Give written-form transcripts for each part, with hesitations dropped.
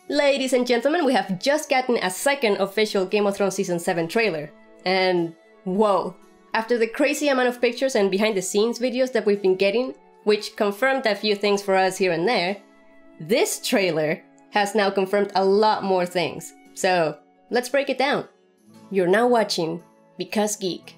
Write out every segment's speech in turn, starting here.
Ladies and gentlemen, we have just gotten a second official Game of Thrones Season 7 trailer. And whoa! After the crazy amount of pictures and behind the scenes videos that we've been getting, which confirmed a few things for us here and there, this trailer has now confirmed a lot more things. So, let's break it down. You're now watching Because Geek.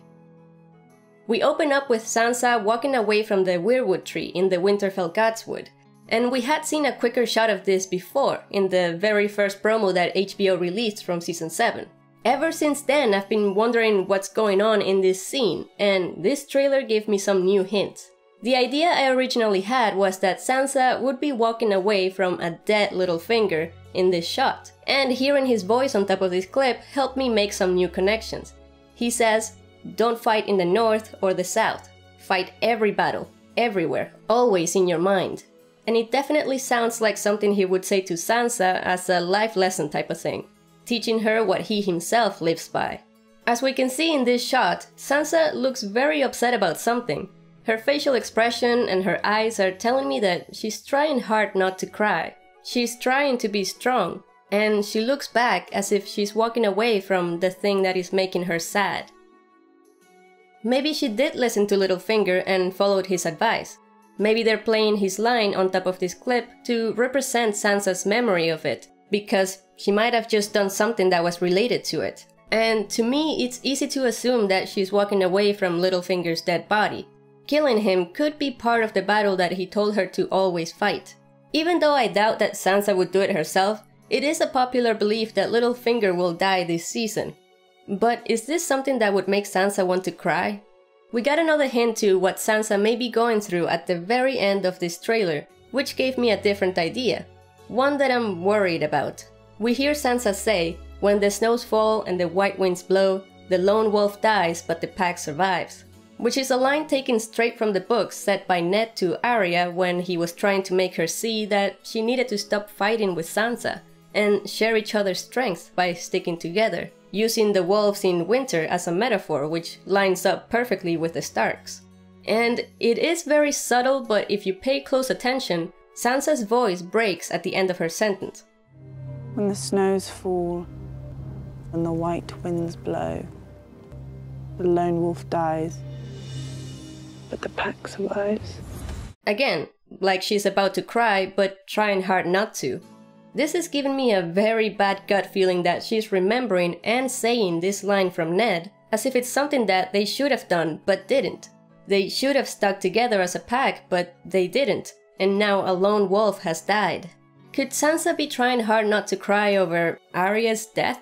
We open up with Sansa walking away from the weirwood tree in the Winterfell Godswood. And we had seen a quicker shot of this before, in the very first promo that HBO released from Season 7. Ever since then, I've been wondering what's going on in this scene, and this trailer gave me some new hints. The idea I originally had was that Sansa would be walking away from a dead Littlefinger in this shot, and hearing his voice on top of this clip helped me make some new connections. He says, "Don't fight in the north or the south. Fight every battle, everywhere, always in your mind." And it definitely sounds like something he would say to Sansa as a life lesson type of thing, teaching her what he himself lives by. As we can see in this shot, Sansa looks very upset about something. Her facial expression and her eyes are telling me that she's trying hard not to cry. She's trying to be strong, and she looks back as if she's walking away from the thing that is making her sad. Maybe she did listen to Littlefinger and followed his advice. Maybe they're playing his line on top of this clip to represent Sansa's memory of it, because she might have just done something that was related to it. And to me, it's easy to assume that she's walking away from Littlefinger's dead body. Killing him could be part of the battle that he told her to always fight. Even though I doubt that Sansa would do it herself, it is a popular belief that Littlefinger will die this season. But is this something that would make Sansa want to cry? We got another hint to what Sansa may be going through at the very end of this trailer, which gave me a different idea. One that I'm worried about. We hear Sansa say, "When the snows fall and the white winds blow, the lone wolf dies but the pack survives." Which is a line taken straight from the book said by Ned to Arya when he was trying to make her see that she needed to stop fighting with Sansa and share each other's strength by sticking together, using the wolves in winter as a metaphor, which lines up perfectly with the Starks. And it is very subtle, but if you pay close attention, Sansa's voice breaks at the end of her sentence. "When the snows fall and the white winds blow, the lone wolf dies, but the pack survives." Again, like she's about to cry, but trying hard not to. This is giving me a very bad gut feeling that she's remembering and saying this line from Ned as if it's something that they should have done but didn't. They should have stuck together as a pack, but they didn't, and now a lone wolf has died. Could Sansa be trying hard not to cry over Arya's death?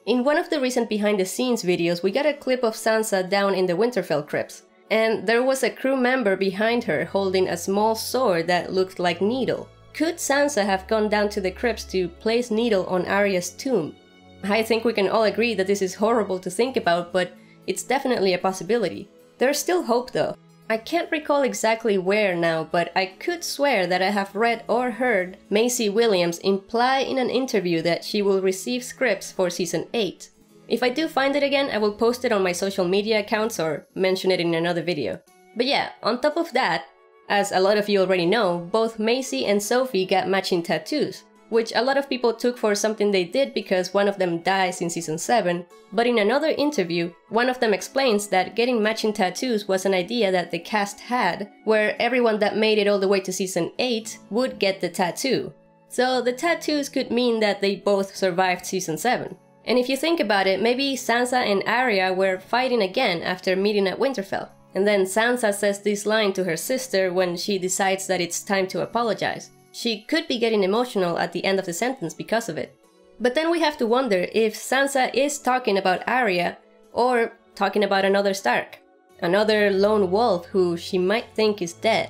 In one of the recent behind the scenes videos, we got a clip of Sansa down in the Winterfell crypts, and there was a crew member behind her holding a small sword that looked like Needle. Could Sansa have gone down to the crypts to place Needle on Arya's tomb? I think we can all agree that this is horrible to think about, but it's definitely a possibility. There's still hope though. I can't recall exactly where now, but I could swear that I have read or heard Maisie Williams imply in an interview that she will receive scripts for Season 8. If I do find it again, I will post it on my social media accounts or mention it in another video. But yeah, on top of that, as a lot of you already know, both Maisie and Sophie got matching tattoos, which a lot of people took for something they did because one of them dies in Season 7, but in another interview, one of them explains that getting matching tattoos was an idea that the cast had, where everyone that made it all the way to Season 8 would get the tattoo. So the tattoos could mean that they both survived Season 7. And if you think about it, maybe Sansa and Arya were fighting again after meeting at Winterfell. And then Sansa says this line to her sister when she decides that it's time to apologize. She could be getting emotional at the end of the sentence because of it. But then we have to wonder if Sansa is talking about Arya or talking about another Stark. Another lone wolf who she might think is dead.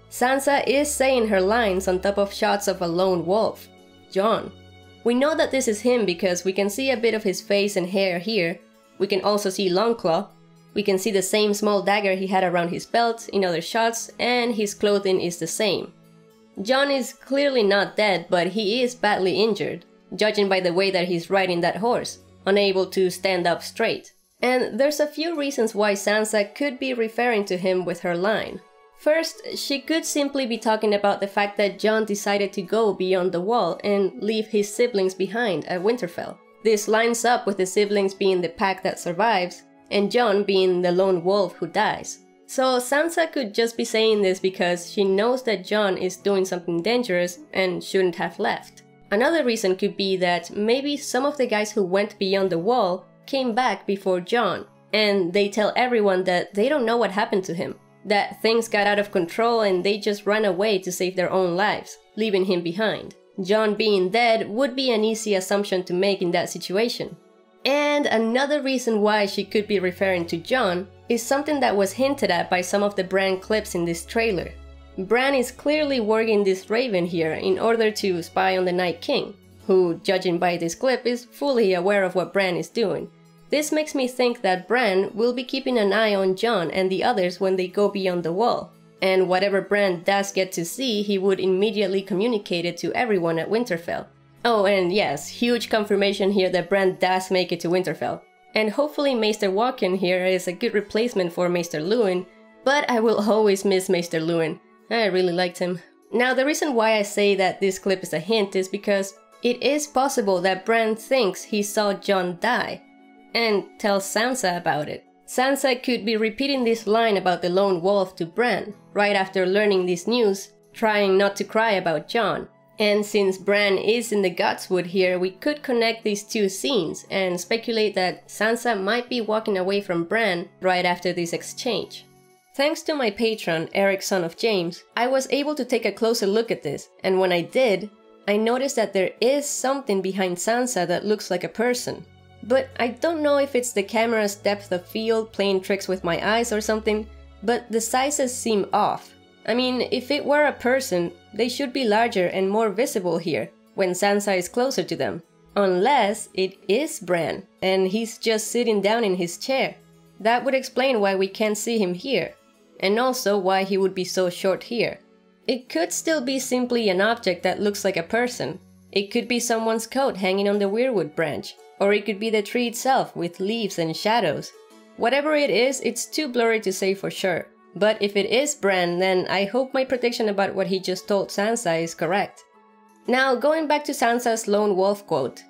Sansa is saying her lines on top of shots of a lone wolf, Jon. We know that this is him because we can see a bit of his face and hair here. We can also see Longclaw. We can see the same small dagger he had around his belt in other shots, and his clothing is the same. Jon is clearly not dead, but he is badly injured, judging by the way that he's riding that horse, unable to stand up straight. And there's a few reasons why Sansa could be referring to him with her line. First, she could simply be talking about the fact that Jon decided to go beyond the wall and leave his siblings behind at Winterfell. This lines up with the siblings being the pack that survives, and Jon being the lone wolf who dies. So Sansa could just be saying this because she knows that Jon is doing something dangerous and shouldn't have left. Another reason could be that maybe some of the guys who went beyond the wall came back before Jon, and they tell everyone that they don't know what happened to him, that things got out of control and they just ran away to save their own lives, leaving him behind. Jon being dead would be an easy assumption to make in that situation. And another reason why she could be referring to Jon is something that was hinted at by some of the Bran clips in this trailer. Bran is clearly working this raven here in order to spy on the Night King, who, judging by this clip, is fully aware of what Bran is doing. This makes me think that Bran will be keeping an eye on Jon and the others when they go beyond the wall, and whatever Bran does get to see, he would immediately communicate it to everyone at Winterfell. Oh, and yes, huge confirmation here that Bran does make it to Winterfell. And hopefully Maester Walken here is a good replacement for Maester Luwin, but I will always miss Maester Luwin. I really liked him. Now, the reason why I say that this clip is a hint is because it is possible that Bran thinks he saw Jon die, and tells Sansa about it. Sansa could be repeating this line about the lone wolf to Bran, right after learning this news, trying not to cry about Jon. And since Bran is in the Godswood here, we could connect these two scenes and speculate that Sansa might be walking away from Bran right after this exchange. Thanks to my patron, Eric Son of James, I was able to take a closer look at this, and when I did, I noticed that there is something behind Sansa that looks like a person. But I don't know if it's the camera's depth of field playing tricks with my eyes or something, but the sizes seem off. I mean, if it were a person, they should be larger and more visible here, when Sansa is closer to them. Unless it is Bran, and he's just sitting down in his chair. That would explain why we can't see him here, and also why he would be so short here. It could still be simply an object that looks like a person. It could be someone's coat hanging on the weirwood branch. Or it could be the tree itself with leaves and shadows. Whatever it is, it's too blurry to say for sure. But if it is Bran, then I hope my prediction about what he just told Sansa is correct. Now, going back to Sansa's lone wolf quote.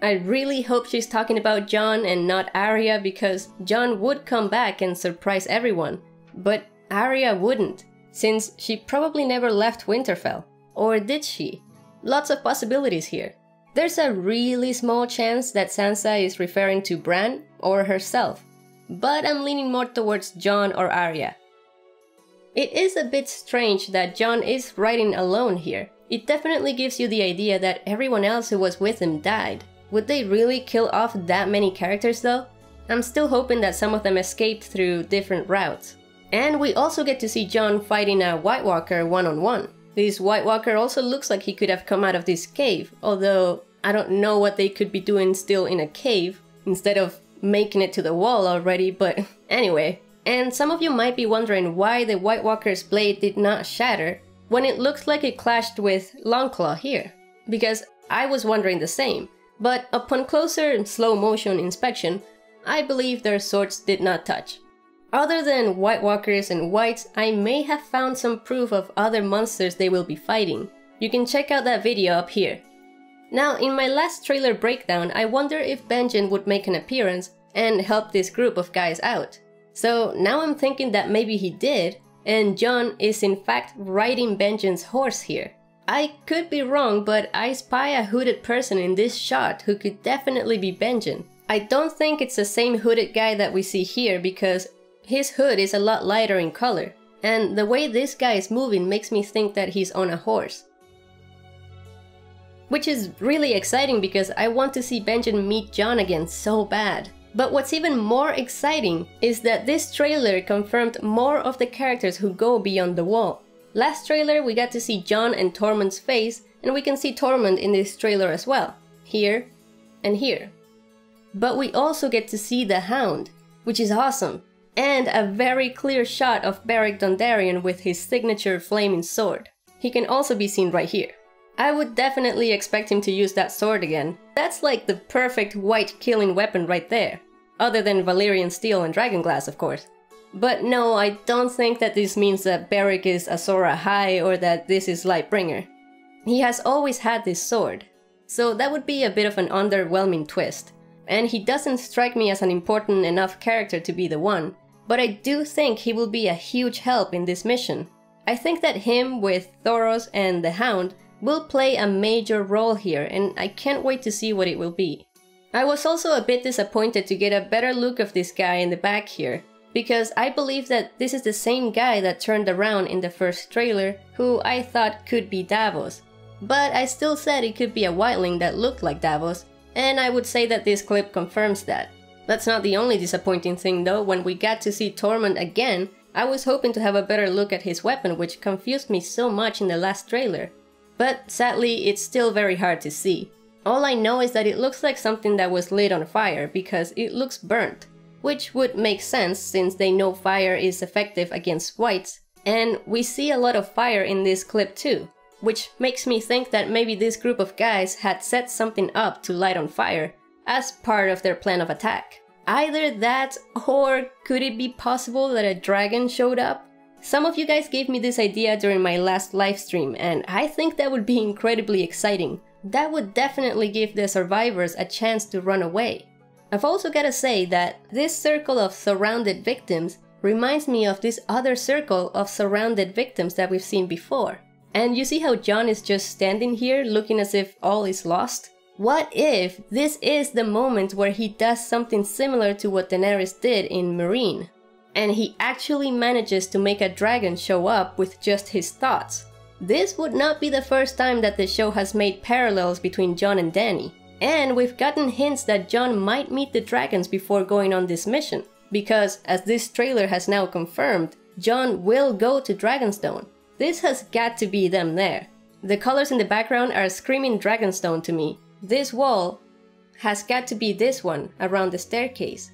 I really hope she's talking about Jon and not Arya, because Jon would come back and surprise everyone. But Arya wouldn't, since she probably never left Winterfell. Or did she? Lots of possibilities here. There's a really small chance that Sansa is referring to Bran or herself, but I'm leaning more towards Jon or Arya. It is a bit strange that Jon is riding alone here. It definitely gives you the idea that everyone else who was with him died. Would they really kill off that many characters though? I'm still hoping that some of them escaped through different routes. And we also get to see Jon fighting a White Walker one-on-one. This White Walker also looks like he could have come out of this cave, although I don't know what they could be doing still in a cave, instead of making it to the wall already, but anyway. And some of you might be wondering why the White Walker's blade did not shatter when it looked like it clashed with Longclaw here. Because I was wondering the same, but upon closer slow motion inspection, I believe their swords did not touch. Other than White Walkers and Whites, I may have found some proof of other monsters they will be fighting. You can check out that video up here. Now, in my last trailer breakdown, I wonder if Benjen would make an appearance and help this group of guys out. So now I'm thinking that maybe he did, and Jon is in fact riding Benjen's horse here. I could be wrong, but I spy a hooded person in this shot who could definitely be Benjen. I don't think it's the same hooded guy that we see here because his hood is a lot lighter in color, and the way this guy is moving makes me think that he's on a horse. Which is really exciting because I want to see Benjen meet Jon again so bad. But what's even more exciting is that this trailer confirmed more of the characters who go beyond the wall. Last trailer we got to see Jon and Tormund's face, and we can see Tormund in this trailer as well. Here and here. But we also get to see the Hound, which is awesome. And a very clear shot of Beric Dondarrion with his signature flaming sword. He can also be seen right here. I would definitely expect him to use that sword again. That's like the perfect white killing weapon right there. Other than Valyrian steel and dragonglass, of course. But no, I don't think that this means that Beric is Azor Ahai or that this is Lightbringer. He has always had this sword, so that would be a bit of an underwhelming twist, and he doesn't strike me as an important enough character to be the one, but I do think he will be a huge help in this mission. I think that him with Thoros and the Hound will play a major role here, and I can't wait to see what it will be. I was also a bit disappointed to get a better look of this guy in the back here, because I believe that this is the same guy that turned around in the first trailer, who I thought could be Davos. But I still said it could be a wildling that looked like Davos, and I would say that this clip confirms that. That's not the only disappointing thing though. When we got to see Tormund again, I was hoping to have a better look at his weapon, which confused me so much in the last trailer. But sadly, it's still very hard to see. All I know is that it looks like something that was lit on fire, because it looks burnt. Which would make sense since they know fire is effective against whites, and we see a lot of fire in this clip too, which makes me think that maybe this group of guys had set something up to light on fire as part of their plan of attack. Either that, or could it be possible that a dragon showed up? Some of you guys gave me this idea during my last livestream, and I think that would be incredibly exciting. That would definitely give the survivors a chance to run away. I've also gotta say that this circle of surrounded victims reminds me of this other circle of surrounded victims that we've seen before. And you see how Jon is just standing here looking as if all is lost? What if this is the moment where he does something similar to what Daenerys did in Meereen, and he actually manages to make a dragon show up with just his thoughts? This would not be the first time that the show has made parallels between Jon and Dany. And we've gotten hints that Jon might meet the dragons before going on this mission, because as this trailer has now confirmed, Jon will go to Dragonstone. This has got to be them there. The colors in the background are screaming Dragonstone to me. This wall has got to be this one around the staircase.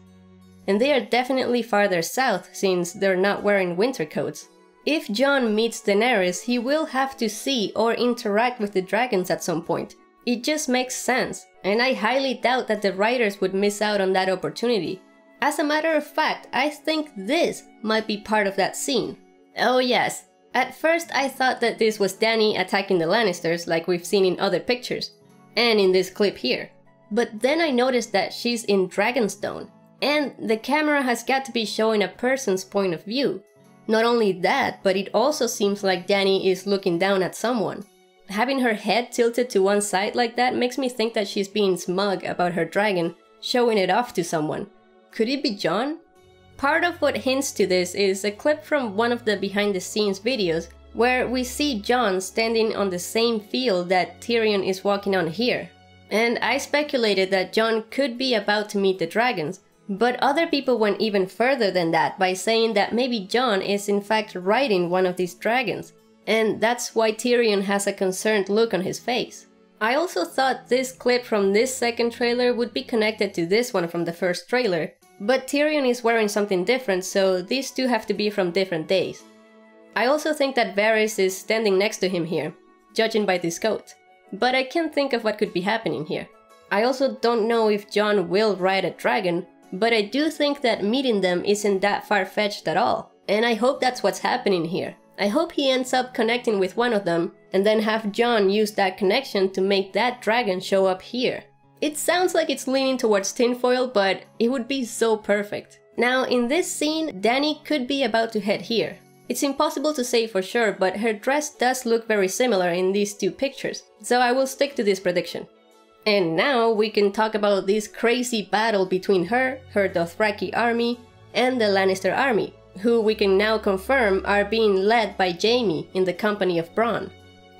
And they are definitely farther south since they're not wearing winter coats. If Jon meets Daenerys, he will have to see or interact with the dragons at some point. It just makes sense, and I highly doubt that the writers would miss out on that opportunity. As a matter of fact, I think this might be part of that scene. Oh yes, at first I thought that this was Dany attacking the Lannisters like we've seen in other pictures, and in this clip here. But then I noticed that she's in Dragonstone, and the camera has got to be showing a person's point of view. Not only that, but it also seems like Dany is looking down at someone. Having her head tilted to one side like that makes me think that she's being smug about her dragon, showing it off to someone. Could it be Jon? Part of what hints to this is a clip from one of the behind the scenes videos where we see Jon standing on the same field that Tyrion is walking on here. And I speculated that Jon could be about to meet the dragons, but other people went even further than that by saying that maybe Jon is in fact riding one of these dragons. And that's why Tyrion has a concerned look on his face. I also thought this clip from this second trailer would be connected to this one from the first trailer, but Tyrion is wearing something different, so these two have to be from different days. I also think that Varys is standing next to him here, judging by this coat, but I can't think of what could be happening here. I also don't know if Jon will ride a dragon, but I do think that meeting them isn't that far-fetched at all, and I hope that's what's happening here. I hope he ends up connecting with one of them, and then have Jon use that connection to make that dragon show up here. It sounds like it's leaning towards tinfoil, but it would be so perfect. Now, in this scene, Dany could be about to head here. It's impossible to say for sure, but her dress does look very similar in these two pictures, so I will stick to this prediction. And now we can talk about this crazy battle between her Dothraki army, and the Lannister army, who we can now confirm are being led by Jaime in the company of Bronn.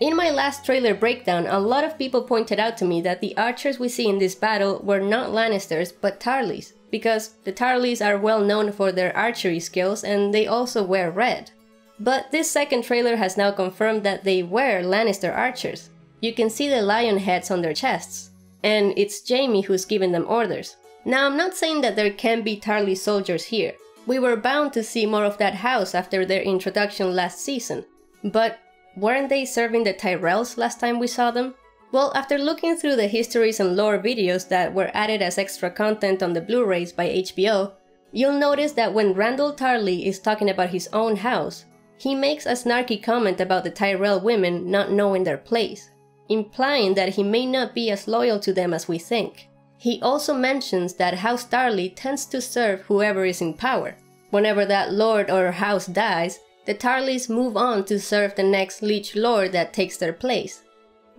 In my last trailer breakdown, a lot of people pointed out to me that the archers we see in this battle were not Lannisters but Tarlys, because the Tarlys are well known for their archery skills and they also wear red. But this second trailer has now confirmed that they were Lannister archers. You can see the lion heads on their chests, and it's Jaime who's giving them orders. Now, I'm not saying that there can be Tarly soldiers here. We were bound to see more of that house after their introduction last season, but weren't they serving the Tyrells last time we saw them? Well, after looking through the histories and lore videos that were added as extra content on the Blu-rays by HBO, You'll notice that when Randyll Tarly is talking about his own house, he makes a snarky comment about the Tyrell women not knowing their place, implying that he may not be as loyal to them as we think. He also mentions that House Tarly tends to serve whoever is in power. Whenever that lord or house dies, the Tarlys move on to serve the next liege lord that takes their place.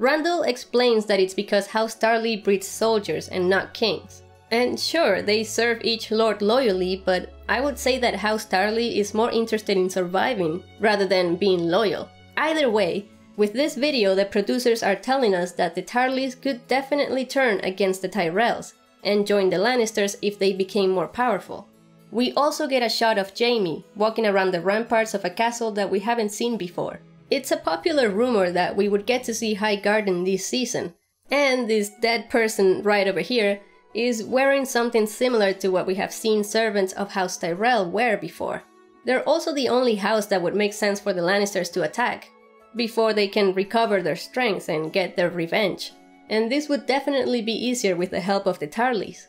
Randyll explains that it's because House Tarly breeds soldiers and not kings. And sure, they serve each lord loyally, but I would say that House Tarly is more interested in surviving rather than being loyal. Either way, with this video the producers are telling us that the Tarlys could definitely turn against the Tyrells and join the Lannisters if they became more powerful. We also get a shot of Jaime walking around the ramparts of a castle that we haven't seen before. It's a popular rumor that we would get to see Highgarden this season, and this dead person right over here is wearing something similar to what we have seen servants of House Tyrell wear before. They're also the only house that would make sense for the Lannisters to attack, before they can recover their strength and get their revenge, and this would definitely be easier with the help of the Tarlys.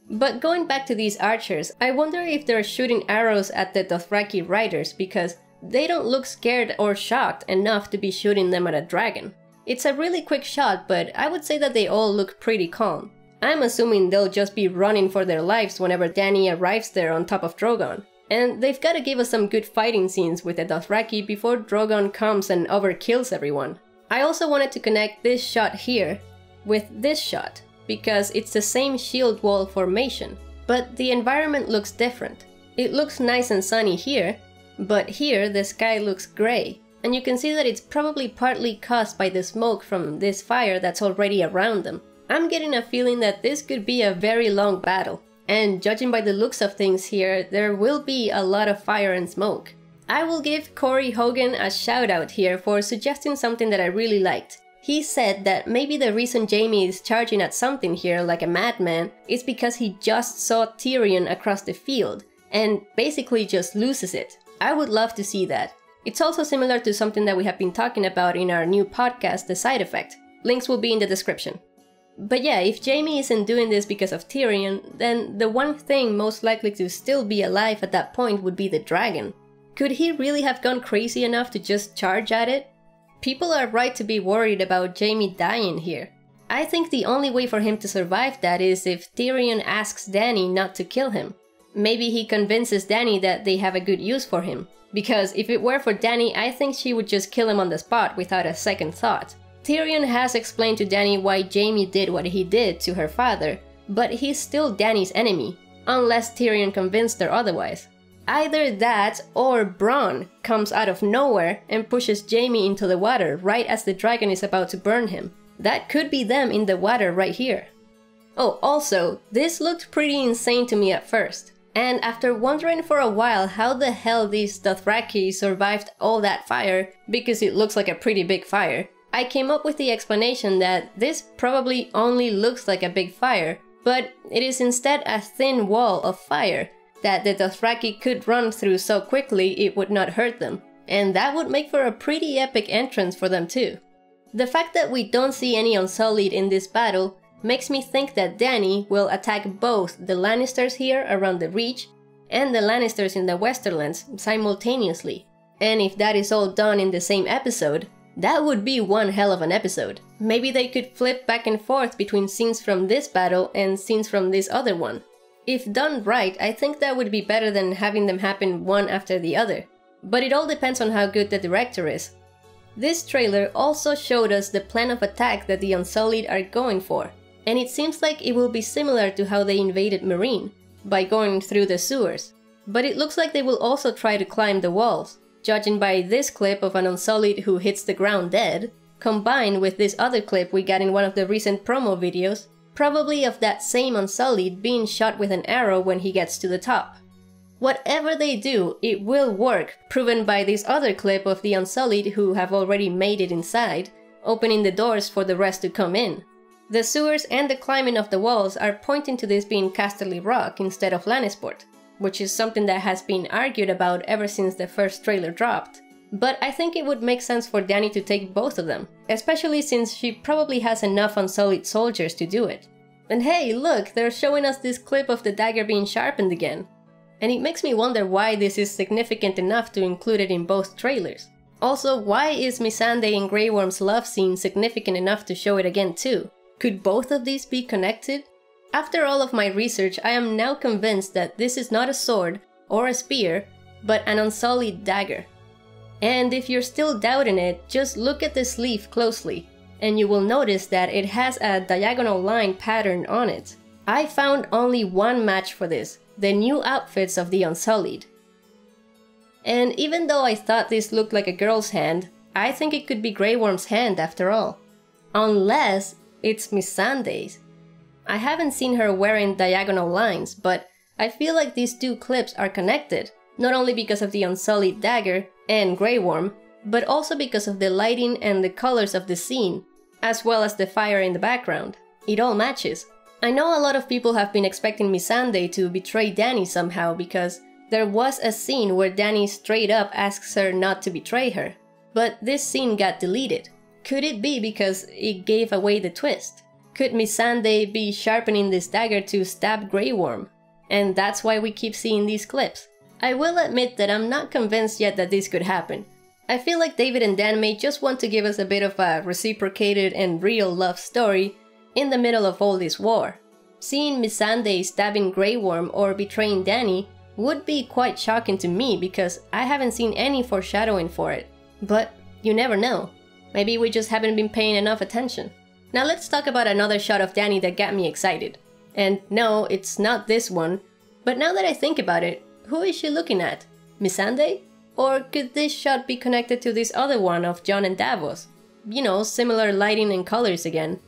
But going back to these archers, I wonder if they're shooting arrows at the Dothraki riders because they don't look scared or shocked enough to be shooting them at a dragon. It's a really quick shot, but I would say that they all look pretty calm. I'm assuming they'll just be running for their lives whenever Dany arrives there on top of Drogon. And they've gotta give us some good fighting scenes with the Dothraki before Drogon comes and overkills everyone. I also wanted to connect this shot here with this shot, because it's the same shield wall formation, but the environment looks different. It looks nice and sunny here, but here the sky looks grey, and you can see that it's probably partly caused by the smoke from this fire that's already around them. I'm getting a feeling that this could be a very long battle, and judging by the looks of things here, there will be a lot of fire and smoke. I will give Corey Hogan a shout out here for suggesting something that I really liked. He said that maybe the reason Jaime is charging at something here like a madman is because he just saw Tyrion across the field, and basically just loses it. I would love to see that. It's also similar to something that we have been talking about in our new podcast, The Side Effect. Links will be in the description. But yeah, if Jaime isn't doing this because of Tyrion, then the one thing most likely to still be alive at that point would be the dragon. Could he really have gone crazy enough to just charge at it? People are right to be worried about Jaime dying here. I think the only way for him to survive that is if Tyrion asks Dany not to kill him. Maybe he convinces Dany that they have a good use for him. Because if it were for Dany, I think she would just kill him on the spot without a second thought. Tyrion has explained to Dany why Jaime did what he did to her father, but he's still Dany's enemy, unless Tyrion convinced her otherwise. Either that or Bronn comes out of nowhere and pushes Jaime into the water right as the dragon is about to burn him. That could be them in the water right here. Oh, also, this looked pretty insane to me at first. And after wondering for a while how the hell these Dothraki survived all that fire, because it looks like a pretty big fire, I came up with the explanation that this probably only looks like a big fire, but it is instead a thin wall of fire that the Dothraki could run through so quickly it would not hurt them, and that would make for a pretty epic entrance for them too. The fact that we don't see any Unsullied in this battle makes me think that Dany will attack both the Lannisters here around the Reach and the Lannisters in the Westerlands simultaneously. And if that is all done in the same episode, that would be one hell of an episode. Maybe they could flip back and forth between scenes from this battle and scenes from this other one. If done right, I think that would be better than having them happen one after the other. But it all depends on how good the director is. This trailer also showed us the plan of attack that the Unsullied are going for. And it seems like it will be similar to how they invaded Meereen, by going through the sewers. But it looks like they will also try to climb the walls, judging by this clip of an Unsullied who hits the ground dead, combined with this other clip we got in one of the recent promo videos, probably of that same Unsullied being shot with an arrow when he gets to the top. Whatever they do, it will work, proven by this other clip of the Unsullied who have already made it inside, opening the doors for the rest to come in. The sewers and the climbing of the walls are pointing to this being Casterly Rock instead of Lannisport, which is something that has been argued about ever since the first trailer dropped. But I think it would make sense for Dany to take both of them, especially since she probably has enough Unsullied soldiers to do it. And hey, look, they're showing us this clip of the dagger being sharpened again. and it makes me wonder why this is significant enough to include it in both trailers. Also, why is Missandei and Grey Worm's love scene significant enough to show it again too? Could both of these be connected? After all of my research, I am now convinced that this is not a sword or a spear, but an unsullied dagger. And if you're still doubting it, just look at the sleeve closely, and you will notice that it has a diagonal line pattern on it. I found only one match for this, the new outfits of the Unsullied. And even though I thought this looked like a girl's hand, I think it could be Grey Worm's hand after all. Unless it's Missandei's. I haven't seen her wearing diagonal lines, but I feel like these two clips are connected, not only because of the Unsullied dagger and Grey Worm, but also because of the lighting and the colors of the scene, as well as the fire in the background. It all matches. I know a lot of people have been expecting Missandei to betray Dany somehow because there was a scene where Dany straight up asks her not to betray her, but this scene got deleted. Could it be because it gave away the twist? Could Missandei be sharpening this dagger to stab Grey Worm? And that's why we keep seeing these clips. I will admit that I'm not convinced yet that this could happen. I feel like David and Dan may just want to give us a bit of a reciprocated and real love story in the middle of all this war. Seeing Missandei stabbing Grey Worm or betraying Dany would be quite shocking to me because I haven't seen any foreshadowing for it. But you never know. Maybe we just haven't been paying enough attention. Now let's talk about another shot of Dany that got me excited. And no, it's not this one. But now that I think about it, who is she looking at? Missandei? Or could this shot be connected to this other one of Jon and Davos? You know, similar lighting and colors again.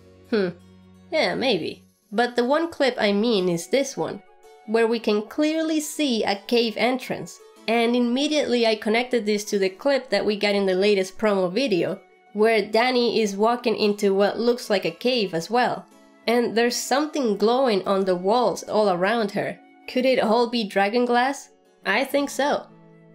Yeah, maybe. But the one clip I mean is this one, where we can clearly see a cave entrance. And immediately I connected this to the clip that we got in the latest promo video, where Dany is walking into what looks like a cave as well. And there's something glowing on the walls all around her. Could it all be dragon glass? I think so.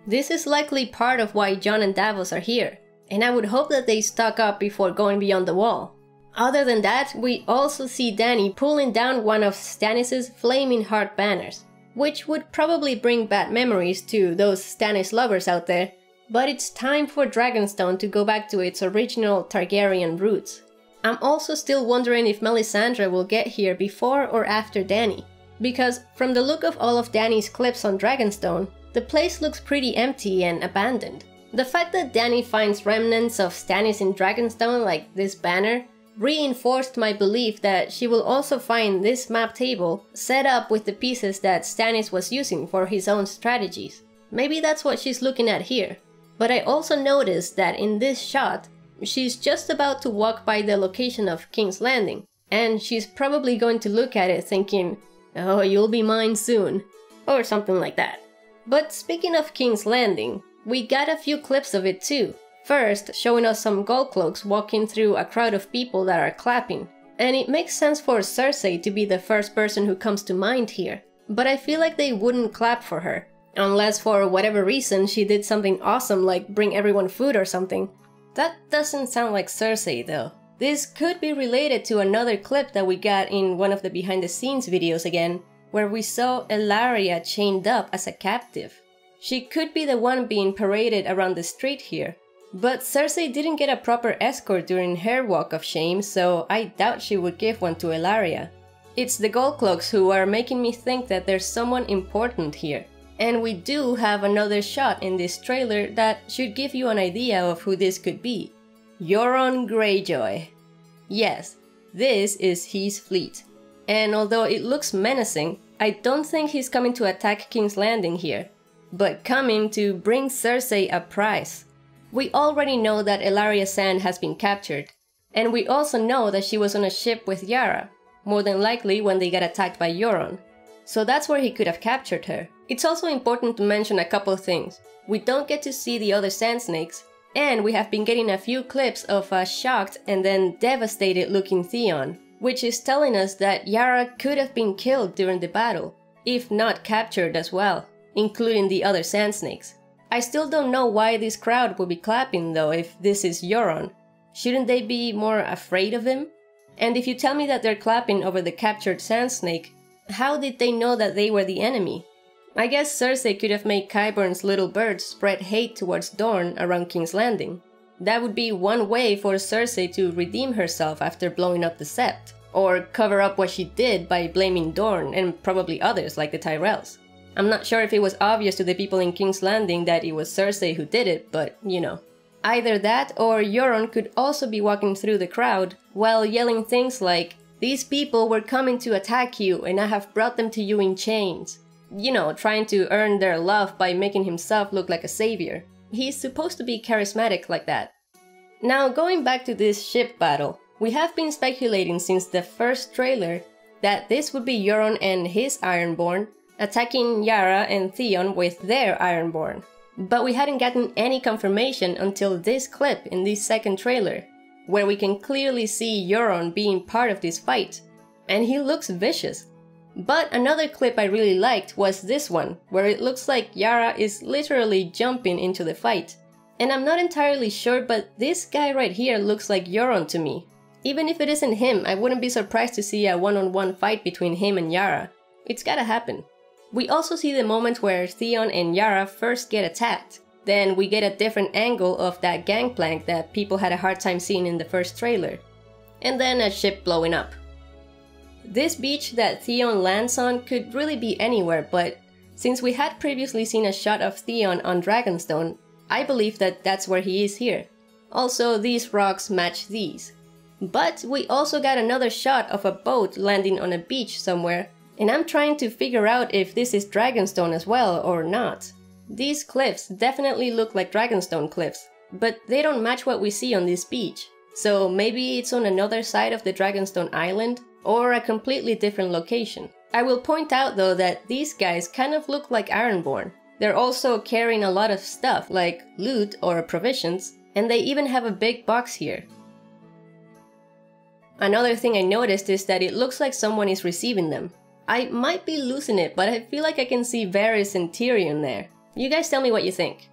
This is likely part of why Jon and Davos are here, and I would hope that they stock up before going beyond the wall. Other than that, we also see Dany pulling down one of Stannis' flaming heart banners, which would probably bring bad memories to those Stannis lovers out there, but it's time for Dragonstone to go back to its original Targaryen roots. I'm also still wondering if Melisandre will get here before or after Dany, because from the look of all of Dany's clips on Dragonstone, the place looks pretty empty and abandoned. The fact that Dany finds remnants of Stannis in Dragonstone like this banner reinforced my belief that she will also find this map table set up with the pieces that Stannis was using for his own strategies. Maybe that's what she's looking at here. But I also noticed that in this shot, she's just about to walk by the location of King's Landing, and she's probably going to look at it thinking, "Oh, you'll be mine soon," or something like that. But speaking of King's Landing, we got a few clips of it too. First, showing us some gold cloaks walking through a crowd of people that are clapping. And it makes sense for Cersei to be the first person who comes to mind here. But I feel like they wouldn't clap for her. Unless for whatever reason she did something awesome like bring everyone food or something. That doesn't sound like Cersei though. This could be related to another clip that we got in one of the behind the scenes videos again, where we saw Ellaria chained up as a captive. She could be the one being paraded around the street here. But Cersei didn't get a proper escort during her walk of shame, so I doubt she would give one to Ellaria. It's the gold cloaks who are making me think that there's someone important here. And we do have another shot in this trailer that should give you an idea of who this could be. Euron Greyjoy. Yes, this is his fleet. And although it looks menacing, I don't think he's coming to attack King's Landing here, but coming to bring Cersei a prize. We already know that Ellaria Sand has been captured, and we also know that she was on a ship with Yara, more than likely when they got attacked by Euron. So that's where he could have captured her. It's also important to mention a couple things. We don't get to see the other Sand Snakes, and we have been getting a few clips of a shocked and then devastated looking Theon, which is telling us that Yara could have been killed during the battle, if not captured as well, including the other Sand Snakes. I still don't know why this crowd would be clapping though if this is Euron. Shouldn't they be more afraid of him? And if you tell me that they're clapping over the captured Sand Snake, how did they know that they were the enemy? I guess Cersei could have made Qyburn's little birds spread hate towards Dorne around King's Landing. That would be one way for Cersei to redeem herself after blowing up the Sept, or cover up what she did by blaming Dorne and probably others like the Tyrells. I'm not sure if it was obvious to the people in King's Landing that it was Cersei who did it, but you know. Either that or Euron could also be walking through the crowd while yelling things like, "These people were coming to attack you and I have brought them to you in chains." You know, trying to earn their love by making himself look like a savior. He's supposed to be charismatic like that. Now, going back to this ship battle, we have been speculating since the first trailer that this would be Euron and his Ironborn attacking Yara and Theon with their Ironborn. But we hadn't gotten any confirmation until this clip in this second trailer, where we can clearly see Euron being part of this fight, and he looks vicious. But another clip I really liked was this one, where it looks like Yara is literally jumping into the fight. And I'm not entirely sure, but this guy right here looks like Euron to me. Even if it isn't him, I wouldn't be surprised to see a one-on-one fight between him and Yara. It's gotta happen. We also see the moment where Theon and Yara first get attacked. Then we get a different angle of that gangplank that people had a hard time seeing in the first trailer. And then a ship blowing up. This beach that Theon lands on could really be anywhere, but since we had previously seen a shot of Theon on Dragonstone, I believe that that's where he is here. Also, these rocks match these. But we also got another shot of a boat landing on a beach somewhere, and I'm trying to figure out if this is Dragonstone as well or not. These cliffs definitely look like Dragonstone cliffs, but they don't match what we see on this beach. So maybe it's on another side of the Dragonstone Island, or a completely different location. I will point out though that these guys kind of look like Ironborn. They're also carrying a lot of stuff, like loot or provisions, and they even have a big box here. Another thing I noticed is that it looks like someone is receiving them. I might be losing it, but I feel like I can see Varys and Tyrion there. You guys tell me what you think.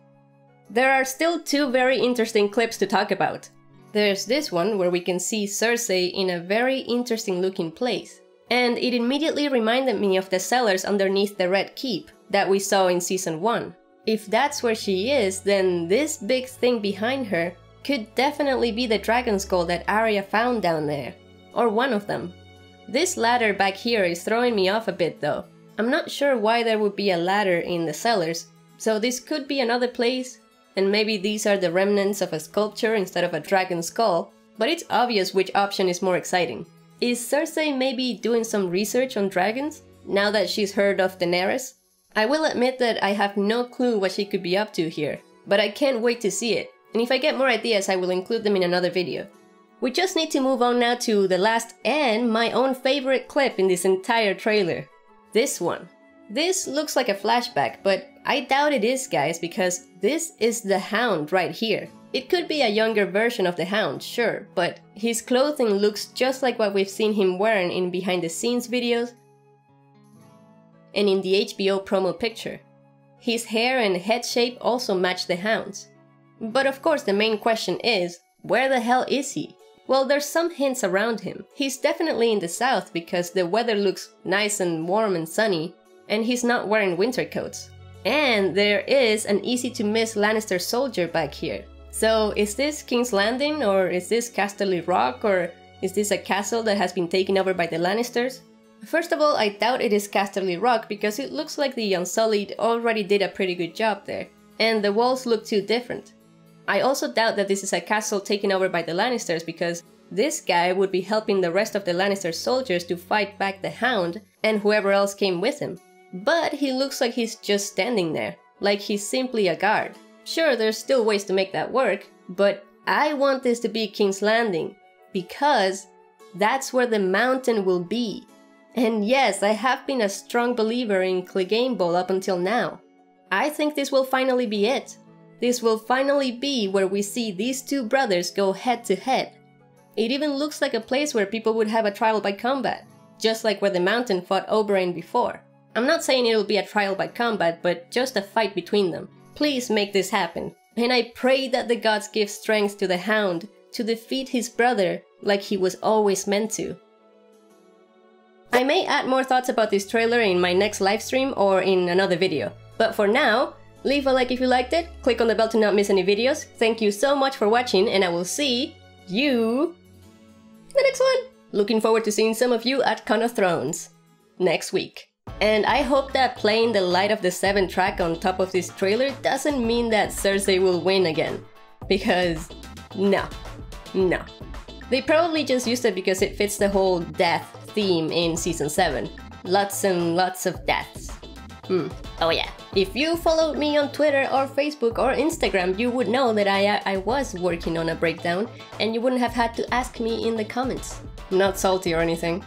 There are still two very interesting clips to talk about. There's this one where we can see Cersei in a very interesting looking place. And it immediately reminded me of the cellars underneath the Red Keep that we saw in Season 1. If that's where she is, then this big thing behind her could definitely be the dragon skull that Arya found down there. Or one of them. This ladder back here is throwing me off a bit though. I'm not sure why there would be a ladder in the cellars, so this could be another place, and maybe these are the remnants of a sculpture instead of a dragon skull, but it's obvious which option is more exciting. Is Cersei maybe doing some research on dragons, now that she's heard of Daenerys? I will admit that I have no clue what she could be up to here, but I can't wait to see it, and if I get more ideas I will include them in another video. We just need to move on now to the last and my own favorite clip in this entire trailer. This one. This looks like a flashback, but I doubt it is, guys, because this is the Hound right here. It could be a younger version of the Hound, sure, but his clothing looks just like what we've seen him wearing in behind the scenes videos and in the HBO promo picture. His hair and head shape also match the Hound's. But of course the main question is, where the hell is he? Well, there's some hints around him. He's definitely in the south because the weather looks nice and warm and sunny, and he's not wearing winter coats. And there is an easy to miss Lannister soldier back here. So is this King's Landing, or is this Casterly Rock, or is this a castle that has been taken over by the Lannisters? First of all, I doubt it is Casterly Rock because it looks like the Unsullied already did a pretty good job there, and the walls look too different. I also doubt that this is a castle taken over by the Lannisters because this guy would be helping the rest of the Lannister soldiers to fight back the Hound and whoever else came with him. But he looks like he's just standing there, like he's simply a guard. Sure, there's still ways to make that work, but I want this to be King's Landing because that's where the mountain will be. And yes, I have been a strong believer in Clegane Bowl up until now. I think this will finally be it. This will finally be where we see these two brothers go head to head. It even looks like a place where people would have a trial by combat, just like where the Mountain fought Oberyn before. I'm not saying it'll be a trial by combat, but just a fight between them. Please make this happen. And I pray that the gods give strength to the Hound to defeat his brother like he was always meant to. I may add more thoughts about this trailer in my next livestream or in another video. But for now, leave a like if you liked it, click on the bell to not miss any videos. Thank you so much for watching, and I will see you in the next one. Looking forward to seeing some of you at Con of Thrones next week. And I hope that playing the Light of the Seven track on top of this trailer doesn't mean that Cersei will win again. Because no. They probably just used it because it fits the whole death theme in Season 7. Lots and lots of deaths. Oh yeah, if you followed me on Twitter or Facebook or Instagram, you would know that I was working on a breakdown, and you wouldn't have had to ask me in the comments. I'm not salty or anything.